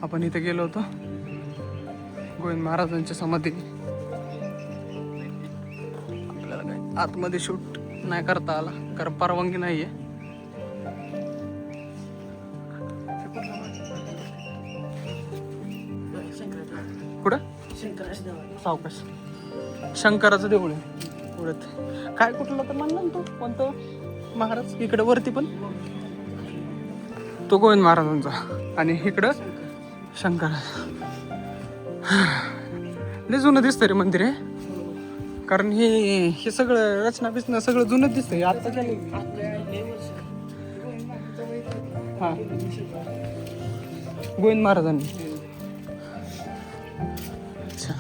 आपण इथे गेलो होतो गोविंद महाराजांच्या समाधी. आपल्याला काही आतमध्ये शूट नाही करता आला कारण परवानगी नाही आहे. कुठं सावकाश शंकराचं देऊळ आहे पुढत. काय कुठलं तर म्हणलं ना तू कोणतं महाराज? इकडं वरती पण तो गोविंद महाराजांचा आणि इकडं शंकर. लय जुनं दिसतं रे मंदिर आहे कारण हे सगळं रचना बिचना सगळं जुनंच दिसतंय आता झालं. हा गोविंद महाराजांनी. अच्छा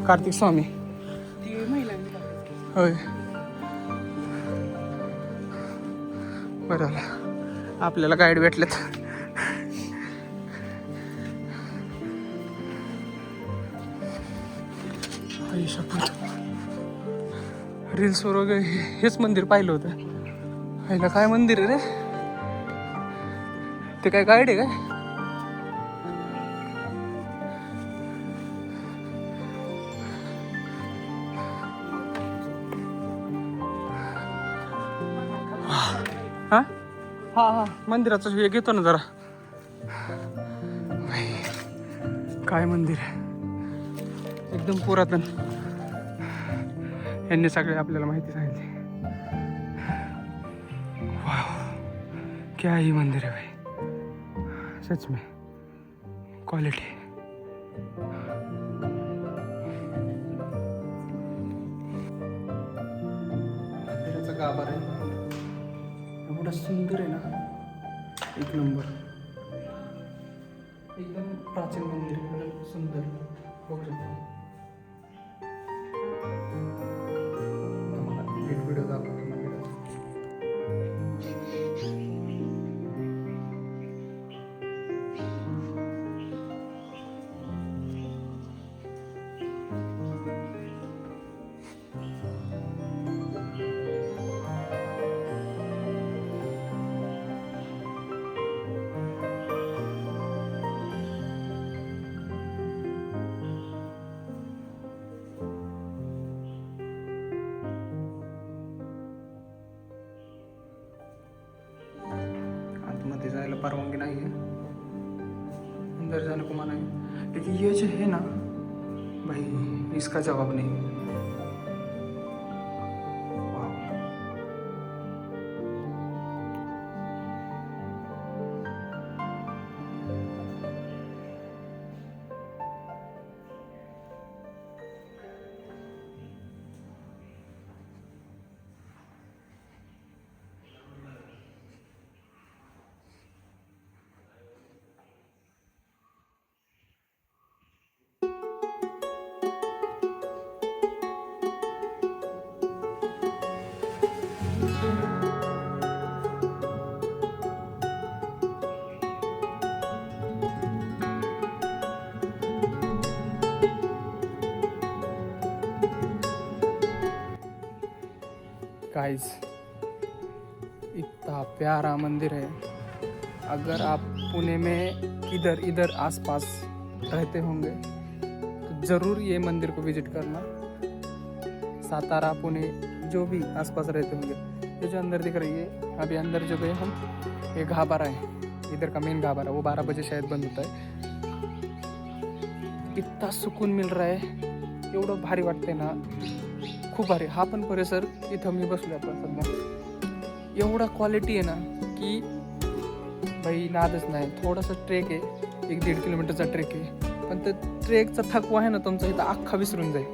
कार्तिक स्वामी होय. बरं आपल्याला गाईड भेटलेत. रील्सवर वगैरे हेच मंदिर पाहिलं होतं. ह्याला काय मंदिर आहे रे? ते काय गाईड आहे काय? हा हा हा मंदिराचं हे घेतो ना जरा. काय मंदिर आहे एकदम पुरातन. यांनी सगळे आपल्याला माहिती सांगितली. वाव क्या ही मंदिर है भाई, सच में क्वालिटी. मंदिराचा गाभारा आहे एवढा सुंदर आहे ना, एक नंबर. एकदम प्राचीन मंदिर एकदम सुंदर. बघू शकता एक व्हिडिओ दाखवतो मंदिराचा. आतमध्ये जायला परवानगी नाही आहे, अंदर जाने को मना है. लेकिन ये जो है ना भाई इसका जवाब नहीं. गाइस इतना प्यारा मंदिर है. अगर आप पुणे में किधर इधर आसपास रहते होंगे तो ज़रूर ये मंदिर को विजिट करना. सातारा पुणे जो भी आसपास रहते होंगे. ये जो अंदर दिख रही है अभी अंदर जो गए हम, ये घाबारा है इधर का मेन घाबारा. वो 12 बजे शायद बंद होता है. इतना सुकून मिल रहा है, एवढं भारी वाटतंय ना, खूप भारी. हा पण परिसर इथं मी बसलो आपण सध्या. एवढा क्वालिटी आहे ना की भाई नादच नाही. थोडासा ट्रेक आहे, 1-1.5 किलोमीटरचा ट्रेक आहे, पण ते ट्रेकचा थकवा आहे ना तुमचा इथं अख्खा विसरून जाईल.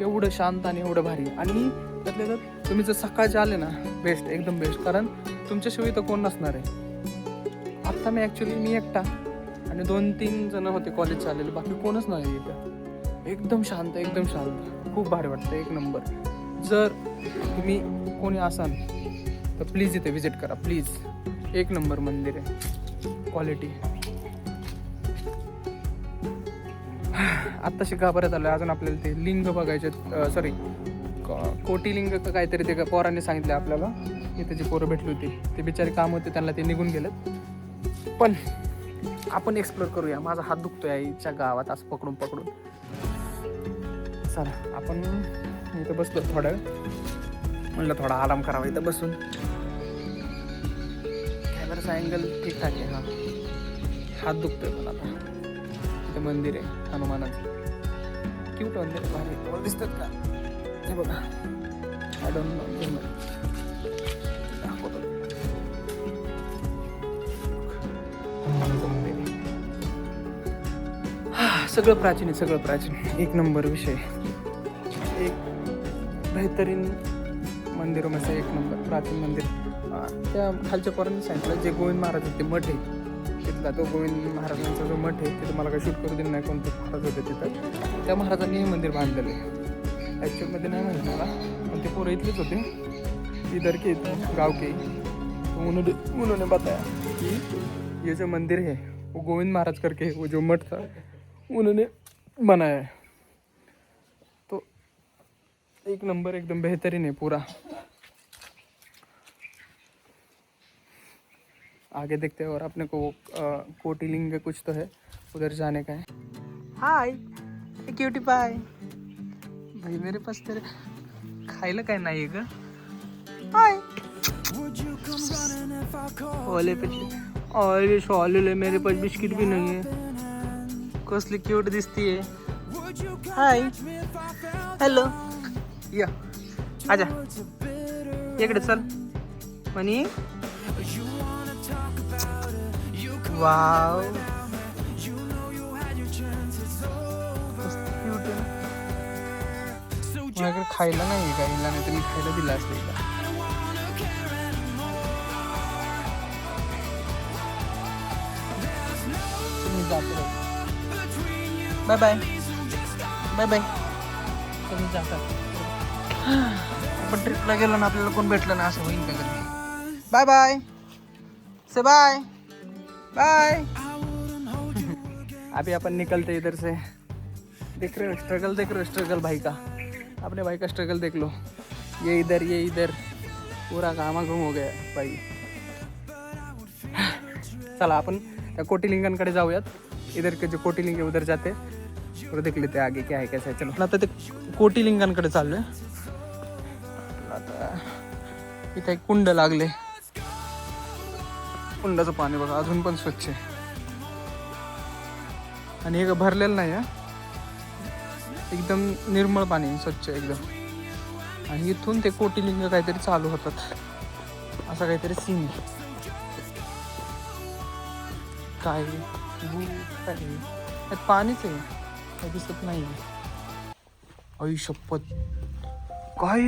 एवढं शांत आणि एवढं भारी. आणि त्यातल्या त्यात तुम्ही जर सकाळचे आले ना बेस्ट, एकदम बेस्ट. कारण तुमच्याशिवाय इथं कोण नसणार आहे. आत्ता मी एकटा आणि 2-3 जण होते कॉलेजचे आलेले, बाकी कोणच नाही इथं. एकदम शांत, एकदम शांत, खूप भारी वाटतं, एक नंबर. जर तुम्ही कोणी असाल तर प्लीज इथे विजिट करा प्लीज. एक नंबर मंदिर आहे, क्वालिटी. आत्ताशी गाभाऱ्यात आलं. अजून आपल्याला ते लिंग बघायचे, सॉरी कोटिलिंग का काहीतरी ते पोरांनी सांगितलं आपल्याला. इथे जी पोरं भेटली होती ते बिचारी काम होते त्यांना ते निघून गेलेत. पण आपण एक्सप्लोर करूया. माझा हात दुखतोय आईच्या गावात असं पकडून पकडून. चला आपण इथं बसलो थोडं, म्हणलं थोडा आराम करावा इथं बसून. कॅमेराचा अँगल ठीकठाक आहे. हा हात दुखतोय पण आता. इथं मंदिर आहे हनुमानाचं, क्यूट मंदिर आहे, भारी. तुम्हाला दिसतात का? हे बघा, आय डोंट नो. सगळं प्राचीन आहे, सगळं प्राचीन. एक नंबर विषय, एक बेहतरीन मंदिरामध्ये एक नंबर प्राचीन मंदिर. त्या खालच्या पोरांनी सांगितलं जे गोविंद महाराज होते मठ आहे तिथला, तो गोविंद महाराजांचा जो मठ आहे तिथं मला काही शूट करू दिलं नाही. कोणते महाराज होते तिथं, त्या महाराजांनी हे मंदिर बांधलेलं आहे. ॲक्च्युअलमध्ये नाही माहिती मला, पण ते पोरं इथलेच होते, इधर के गाव के. उन्होंने बताया कि ये जो मंदिर है वो गोविंद महाराज करके वो जो मठ था उन्होंने बनाया है. तो एक नंबर एकदम बेहतरीन है पूरा. आगे देखते हैं और अपने को कोटिलिंग कुछ तो है उधर जाने का है. हाय क्यूटी पाय. भाई मेरे पास तेरे खायला काय नाही आहे का? हाय ओले शॉलेले मेरे पास बिस्किट भी नहीं है. कसली क्यूट दिसतीये. हाय हॅलो या आजा इकडे चल मनी. वाव क्यूट आहे. माझ्याकडे खायला नाही का? हिला नाही तर मी खायला दिला असतं हिला. मी जातो. Bye bye bye bye. तुम्ही जाता. आपण ट्रिपला गेलो ना आपल्याला कोण भेटलं ना असं होईल का कधी? बाय बाय से बाय बाय. अभी अपन निकलते इधर से. देख रहे हो स्ट्रगल, देख रहे हो स्ट्रगल भाई का. अपने भाई का स्ट्रगल देख लो. ये इधर पूरा घामाघूम हो गया भाई. चला आपण त्या कोटिलिंगांकडे जाऊयात. इधर के जो कोटिलिंग है उधर जाते और देख लेते आगे क्या है कैसा है. चलो आता ते कोटिलिंगांकडे चाललोय. आता इथे एक कुंड लागले. कुंडाचं पाणी बघा अजून पण स्वच्छ आहे आणि हे भरलेलं नाही आहे. एकदम निर्मळ पाणी, स्वच्छ एकदम. आणि इथून ते कोटिलिंग काहीतरी चालू होतात असं काहीतरी सीन आहे. काय पाणीच आहे, काय दिसत नाही. आई शपथ काय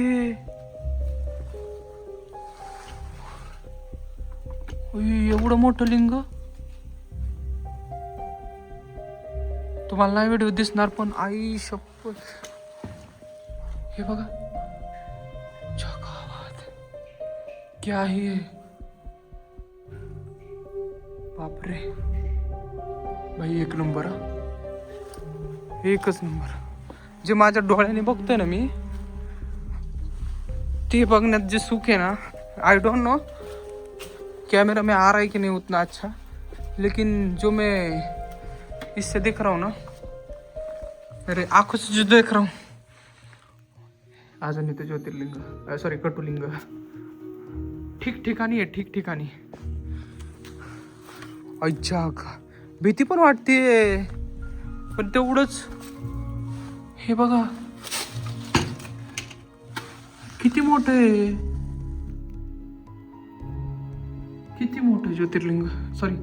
एवढं मोठं लिंग. तुम्हाला नाही व्हिडिओ दिसणार पण आई शपथ हे बघा. क्या है बापरे भाई. एक नंबर, एकच नंबर. जे माझ्या डोळ्याने बघतोय ना मी ते बघण्यात जे सुख है ना, आई डोंट नो कैमरा में आ रहा है कि नहीं उतना अच्छा, लेकिन जो मैं इससे देख रहा हूँ ना, मेरे आंखों से जो देख रहा हूँ अजून इथे ज्योतिर्लिंग सॉरी कटुलिंग ठिकठिकाणी आहे, ठिकठिकाणी. अच्छा भीती पण वाटते पण तेवढंच. हे बघा किती मोठं आहे, किती मोठं ज्योतिर्लिंग. सॉरी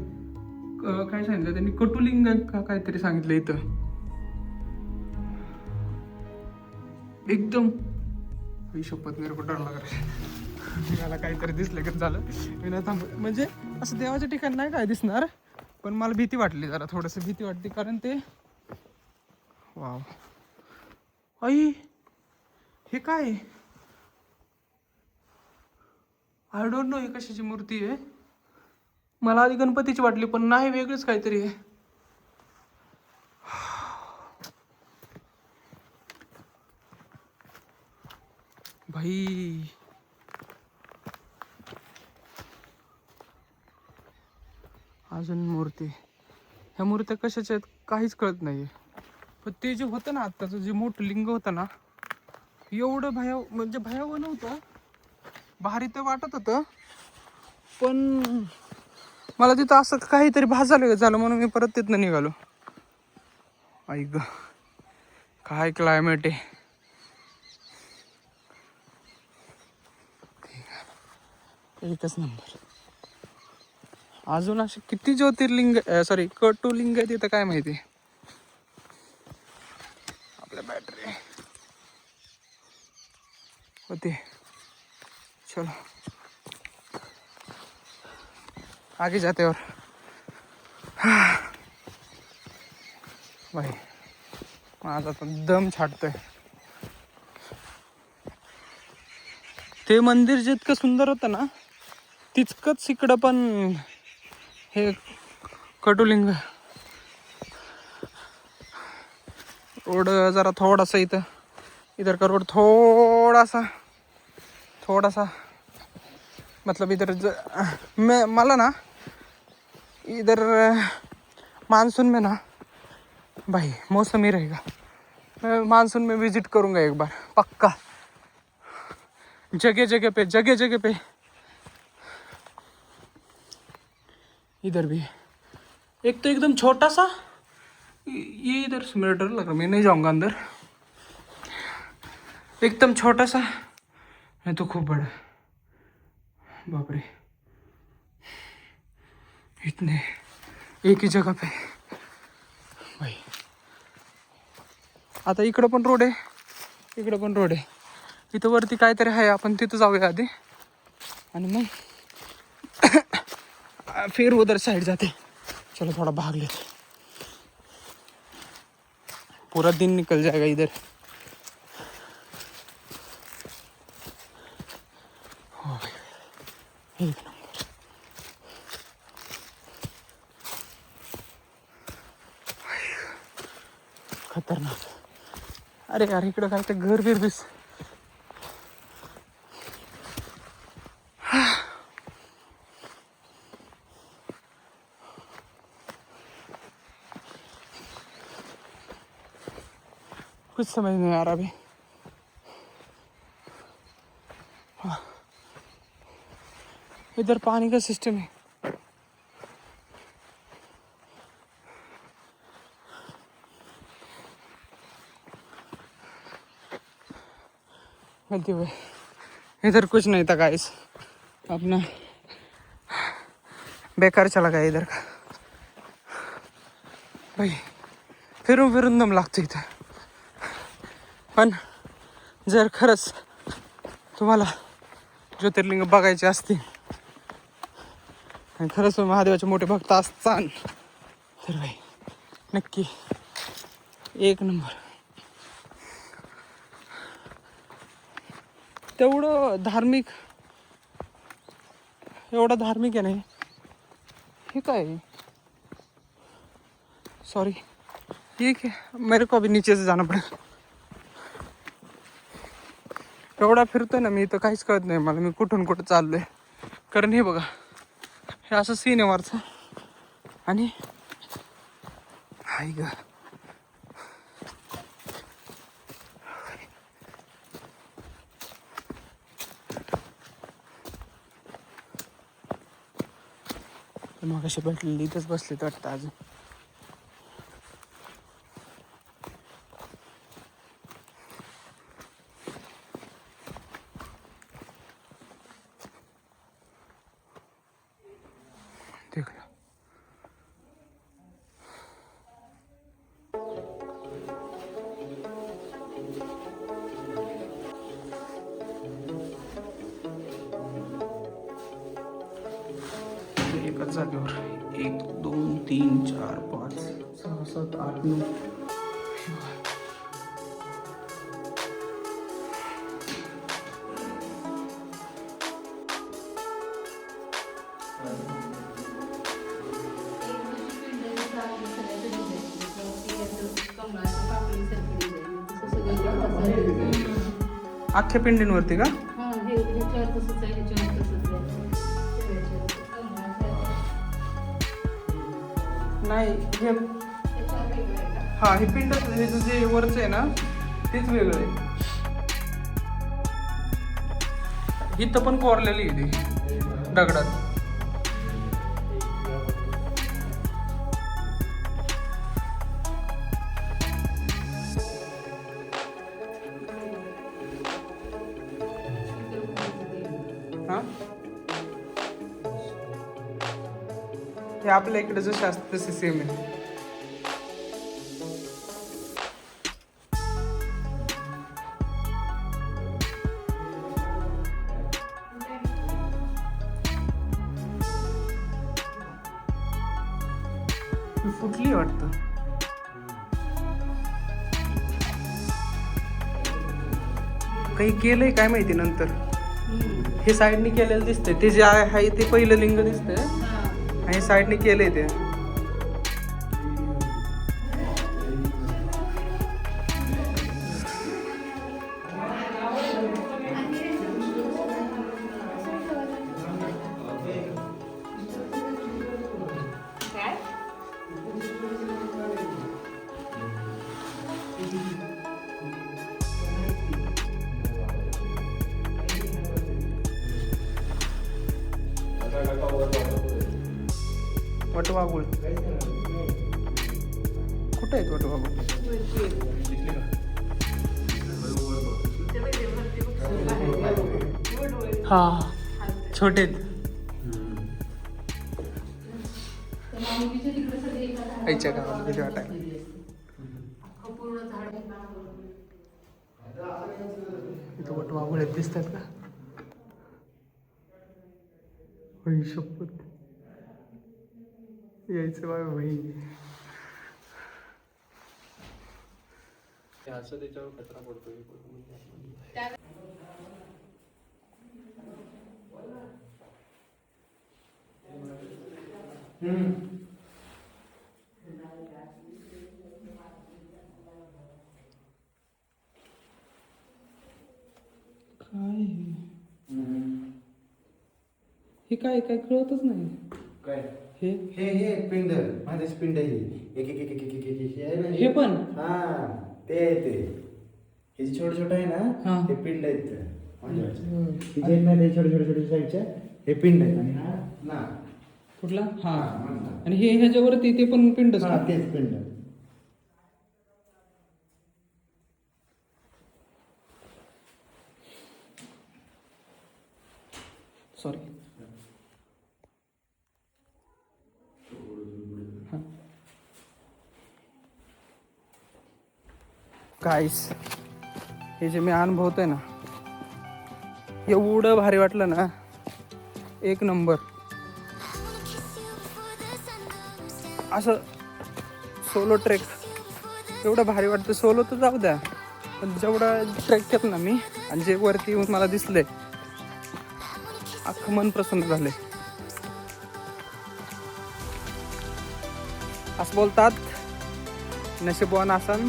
काय सांगितलं त्यांनी, कटुलिंग का काहीतरी सांगितलं इथं. एकदम शपथ मेरे को डर लग रहा है. मला काहीतरी दिसलं की झालं मी नाही थांब. म्हणजे असं देवाच्या ठिकाणी नाही काय दिसणार पण मला भीती वाटली, जरा थोडंसं भीती वाटली. कारण ते वाव आई हे काय, आय डोंट नो ही कशाची मूर्ती आहे. मला आधी गणपतीची वाटली पण नाही, वेगळंच काहीतरी आहे. भाई अजून मूर्ती, ह्या मूर्त्या कशाच्या आहेत काहीच कळत नाही. पण ते जे होतं ना आत्ताचं जे मोठं लिंग होतं ना, एवढं म्हणजे भयावह नव्हतं, भारी तर वाटत होतं. पण मला तिथं असं काहीतरी भास झालं म्हणून मी परत तिथनं निघालो. ऐक काय क्लायमेट आहे. एकच नंबर. अजून असे किती ज्योतिर्लिंग कटुलिंग आहे तिथं काय माहिती. आपल्या बॅटरी होते. चलो आगे जाते और भाई माझा तर दम छाटतोय. ते मंदिर जितकं सुंदर होतं ना तितकंच इकडं पण हे कटुलिंग. रोड जरा थोडासा इधर का रोड थोडासा मतलब इधर मला ना इधर मानसून में ना भाई मौसम ही रहेगा. मैं मानसून में विजिट करूँगा एक बार पक्का. जगह जगह पे इधर भी एक तो एकदम छोटा सा ये इधर से मेरा डर लग रहा, मैं नहीं जाऊँगा अंदर. एकदम छोटा सा है तो खूप बड़ा. बापरे इतने एक ही जगह पे भाई. आता इकडं पण रोड आहे, इथं वरती काहीतरी आहे. आपण तिथं जाऊया आधी आणि मग फिर उधर साइड जाते. चलो थोड़ा भाग लेते, पूरा दिन निकल जाएगा इधर. एक नंबर. खतरनाक. अरे यार इकडं काय ते घर बिर दिस. कुछ समझ नहीं आ रहा अभी. इधर पानी का सिस्टम है. गलती हुई. इधर कुछ नहीं था गाइस, अपना बेकार चला गया इधर का. भाई फिरून दम लागतो इथं. पण जर खरंच तुम्हाला ज्योतिर्लिंग बघायचे असतील आणि खरंच महादेवाचे मोठे भक्त असताल तर भाई नक्की एक नंबर. एवढं धार्मिक आहे नाही हे काय. सॉरी ये क्या, मेरे को अभी नीचे से जाना पडेल. एवढा फिरतोय ना मी तर काहीच कळत नाही मला मी कुठून कुठं चाललोय. कारण हे बघा हे असं सीन आहे वरचं आणि हाय ग मग अशी भेटलेली इथंच बसलेत वाटतं अजून. देख लो एकाच जागेवर 1 2 3 4 5 6 7 8 9. अख्ख्या पिंडींवरती का? हा ह्याच्यावर तसंच आहे, ह्याच्यावर तसंच आहे. नाही हे त्याच्यावर वेगळं आहे का? हा हे पिंड हे जे वरचं आहे ना तेच वेगळं आहे. इथं पण कोरलेली आहे ती दगडात. हा हे आपल्या इकडे जसं असतं तसे सेम आहे. ती फुटली वाटतं. काही केलंय काय माहिती नंतर. हे साईडने केलेलं दिसतंय, ते जे आहे ते पहिलं लिंग दिसतंय आणि साईडने केलंय ते. वटवाघूळ कुठे आहेत वटवाघूळ? हा छोटे आहेत. आईच्या गावाला किती वाटाय. इथं वटवाघूळ आहेत दिसतात का? होई शपथ यायचं बाय भाई. असं त्याच्यावर कचरा पडतो. काय हे काय काय कळतच नाही. काय हे हे हे पिंड माझेच पिंड ही एक एक एक एक एक एक हे आहे ना हे पण हा ते आहे ते. हे जे छोटे छोटे आहे हा. ना हे पिंड आहेत हे जे ना ते छोटे छोटे छोटे साईडचे हे पिंड आहेत आणि हा ना कुठला? हा म्हणतात. आणि हे ह्याच्यावरती ते पण पिंडच हा का? तेच पिंड. सॉरी. गाईस हे जे मी अनुभवतोय ना एवढं भारी वाटलं ना, एक नंबर. असं सोलो ट्रेक एवढं भारी वाटतं. सोलो तर जाऊ द्या, पण जेवढा ट्रेक केलं ना मी आणि जे वरती येऊन मला दिसलंय अख्खं मन प्रसन्न झालंय. असं बोलतात नशीबवान असन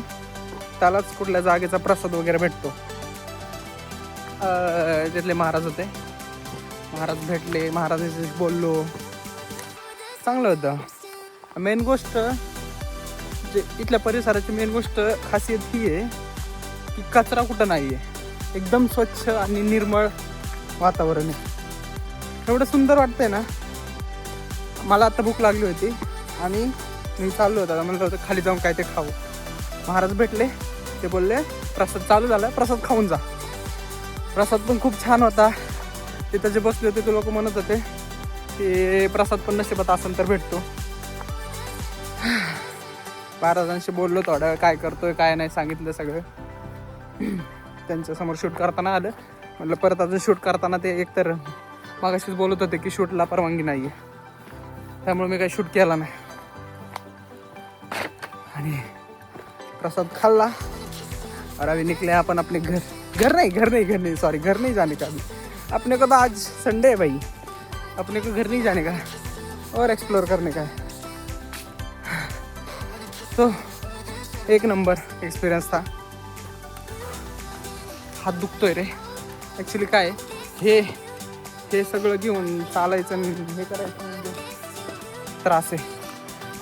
त्यालाच कुठल्या जागेचा प्रसाद वगैरे भेटतो. तिथले महाराज होते, महाराज भेटले, महाराजांशी बोललो, चांगलं होतं. मेन गोष्ट जे इथल्या परिसराची मेन गोष्ट खासियत ही आहे की कचरा कुठं नाही आहे. एकदम स्वच्छ आणि निर्मळ वातावरण आहे. एवढं सुंदर वाटतंय ना. मला आता भूक लागली होती आणि मी चाललो होतो, म्हणलं होतं खाली जाऊन काय ते खाऊ. महाराज भेटले, ते बोलले प्रसाद चालू झाला, प्रसाद खाऊन जा. प्रसाद पण खूप छान होता. तिथं जे बसले होते ते लोक म्हणत होते की प्रसाद पण नशिबात असेल तर भेटतो. महाराजांशी बोललो थोडं, काय करतोय काय नाही सांगितलं सगळं. त्यांच्यासमोर शूट करताना आलं. म्हटलं परत अजून शूट करताना ते एकतर मागाशीच बोलत होते की शूटला परवानगी नाही आहे, त्यामुळे मी काही शूट केला नाही. आणि प्रसाद खाल्ला और अभी निकले अपन अपने घर नहीं सॉरी, घर नहीं जाने का अभी. अपने को तो आज संडे है भाई, अपने को घर नहीं जाने का और एक्सप्लोर करने का है. तो एक नंबर एक्सपीरियंस था. हात दुखतोय रे. ॲक्च्युली काय हे सगळं घेऊन चालायचं आणि हे करायचं म्हणजे त्रास आहे.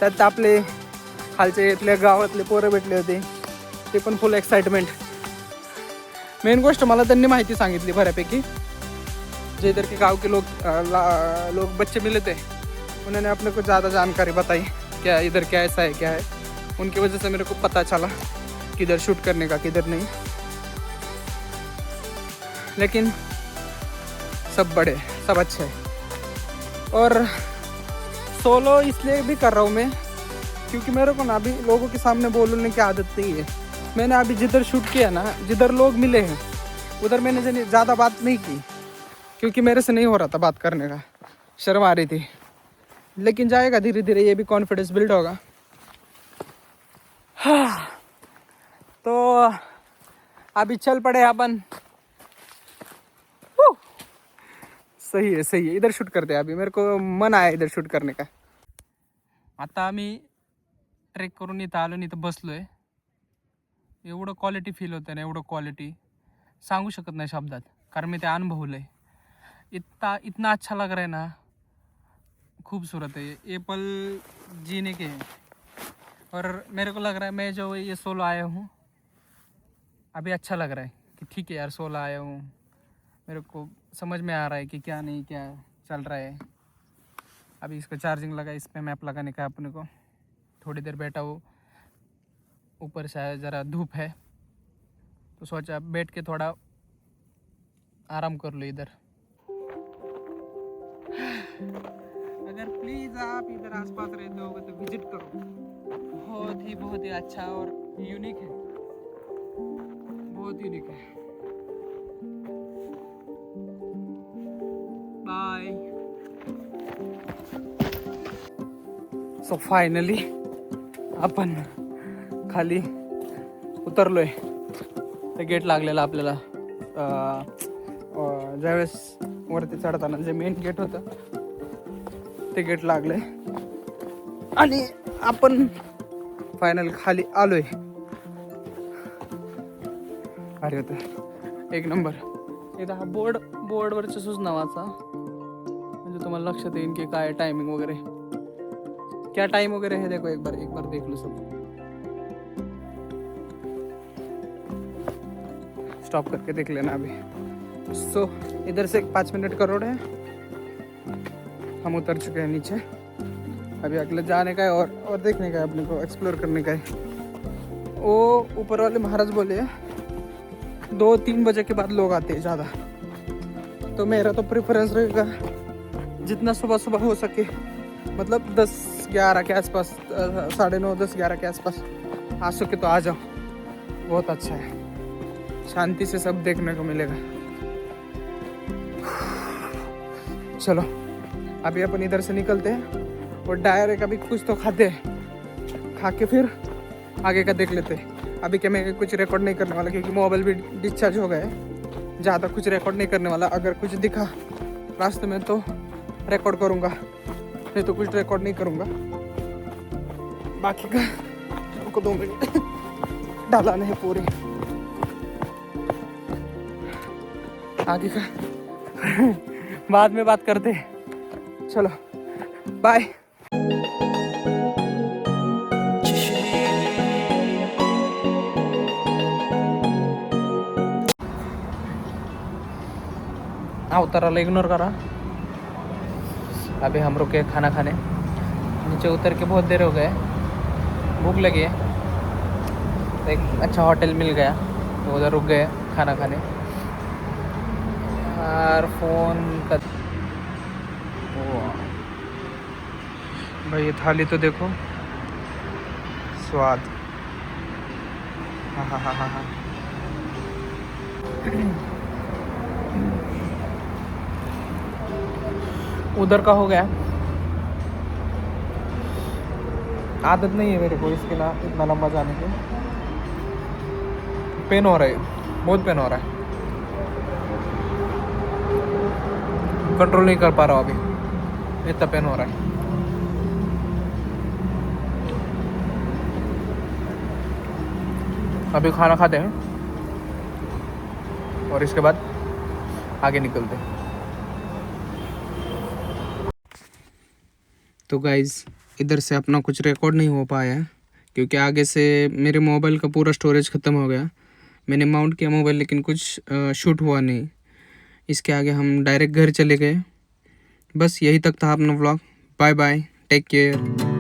त्यात आपले खालचे इथल्या गावातले पोरं भेटले होते, ते पण फुल एक्साइटमेंट. मेन गोष्ट मला त्यांनी माहिती सांगितली बऱ्यापैकी. जो इधर के गाँव के लोग बच्चे मिले थे, उन्होंने अपने को ज़्यादा जानकारी बताई क्या इधर क्या ऐसा है क्या है. उनकी वजह से मेरे को पता चला किधर शूट करने का किधर नहीं. लेकिन सब बड़े सब अच्छे हैं. और सोलो इसलिए भी कर रहा हूँ मैं क्योंकि मेरे को ना अभी लोगों के सामने बोलने की आदत नहीं है. मैंने अभी जिधर शूट किया ना, जिधर लोग मिले हैं उधर मैंने ज़्यादा बात नहीं की क्योंकि मेरे से नहीं हो रहा था बात करने का, शर्म आ रही थी. लेकिन जाएगा धीरे धीरे, ये भी कॉन्फिडेंस बिल्ड होगा. हाँ, तो अभी चल पड़े अपन. सही है इधर शूट करते हैं. अभी मेरे को मन आया इधर शूट करने का. आता आम्ही ट्रेक करून इथं आलो आणि इथं बसलो आहे. एवढं क्वालिटी फील होतं ना, एवढं क्वालिटी सांगू शकत नाही शब्दात, कारण मी ते अनुभवलं आहे. इतना अच्छा लग रहा है ना, खूबसूरत है. ये पल जीने के हैं. और मेरे को लग रहा है मैं जो ये सोलो आया हूँ अभी अच्छा लग रहा है कि ठीक है यार सोलो आया हूँ. मेरे को समझ में आ रहा है कि क्या नहीं क्या चल रहा है. अभी इसको चार्जिंग लगा, इस पर मैप लगाने का अपने को. थोड़ी देर बैठा हो, ऊपर से ज़रा धूप है तो सोचा बैठ के थोड़ा आराम कर लो इधर. अगर प्लीज़ आप इधर आसपास रहते हो तो विजिट करो. बहुत ही अच्छा और यूनिक है, बहुत यूनिक है. बाय. सो फायनली आपण खाली उतरलोय. ते गेट लागलेलं आपल्याला ज्यावेळेस वरती चढताना जे मेन गेट होतं ते गेट लागलंय आणि आपण फायनल खाली आलोय. अरे होतं एक नंबर. एकदा हा बोर्डवरच्या सूचना वाचा म्हणजे तुम्हाला लक्षात येईल की काय टायमिंग वगैरे, क्या टाइम वगैरह है. देखो एक बार देख लो सब. स्टॉप करके देख लेना अभी. सो इधर से 5 मिनट का रोड है. हम उतर चुके हैं नीचे. अभी अगले जाने का है और देखने का है, अपने को एक्सप्लोर करने का है. वो ऊपर वाले महाराज बोले 2-3 बजे के बाद लोग आते हैं ज़्यादा. तो मेरा तो प्रेफरेंस रहेगा जितना सुबह हो सके, मतलब 10-11 के आसपास, 9:30-10-11 के आसपास आ सके तो आ जाओ. बहुत अच्छा है, शांति से सब देखने को मिलेगा. चलो अभी अपन इधर से निकलते हैं और डायरेक्ट अभी कुछ तो खाते हैं, खा के फिर आगे का देख लेते हैं. अभी क्या मैं कुछ रिकॉर्ड नहीं करने वाला क्योंकि मोबाइल भी डिस्चार्ज हो गया है. ज़्यादा कुछ रिकॉर्ड नहीं करने वाला. अगर कुछ दिखा रास्ते में तो रिकॉर्ड करूँगा, नहीं तो कुछ रिकॉर्ड नहीं करूँगा. बाकी का उनको 2 मिनट डालाना है पूरे. आगे का बाद में बात करते हैं. चलो बाय. उतराला इग्नोर करा. अभी हम रुके खाना खाने. नीचे उतर के बहुत देर हो गए, भूख लगी है. तो एक अच्छा होटल मिल गया तो उधर रुक गए खाना खाने. और फ़ोन का भाई ये थाली तो देखो, स्वाद. हाँ. उधर का हो गया. आदत नहीं है मेरे को इसके ना इतना लंबा जाने की. पेन हो रहा है, बहुत पेन हो रहा है. कंट्रोल नहीं कर पा रहा हूँ अभी, इतना पेन हो रहा है. अभी खाना खाते हैं और इसके बाद आगे निकलते। तो गाइज़ इधर से अपना कुछ रिकॉर्ड नहीं हो पाया क्योंकि आगे से मेरे मोबाइल का पूरा स्टोरेज ख़त्म हो गया। मैंने माउंट किया मोबाइल लेकिन कुछ शूट हुआ नहीं। इसके आगे हम डायरेक्ट घर चले गए। बस यही तक था अपना vlog. Bye bye, take care.